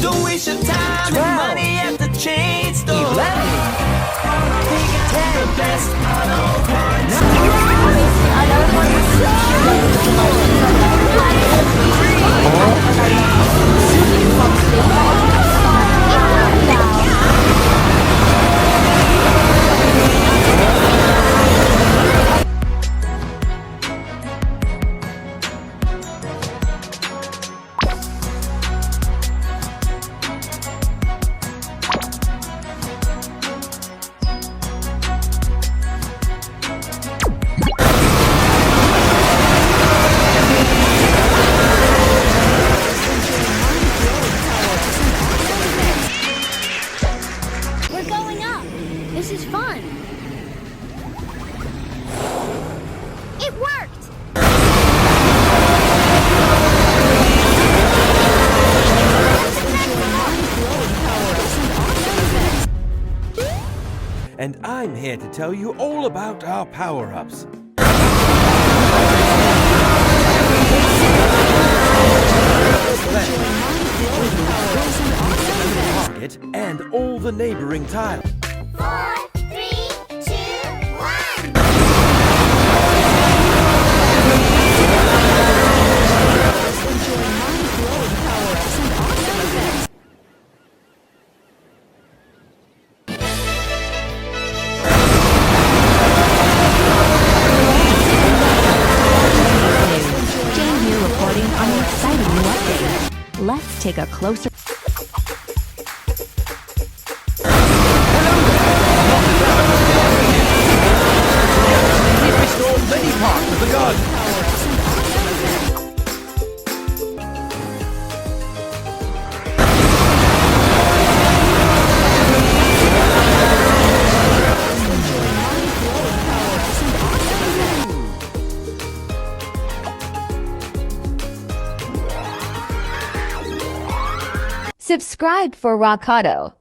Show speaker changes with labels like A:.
A: Don't waste your time and money at the chain store.
B: 11.
A: The best auto parts.
C: We're going up. This is fun. It worked.
B: And I'm here to tell you all about our power-ups. Target and all the neighboring tiles.
C: 4, 3, 2, 1.
D: Jane here reporting on an exciting new update. Let's take a closer.
B: We've restored many parts of the garden.
D: Subscribe for RockAuto.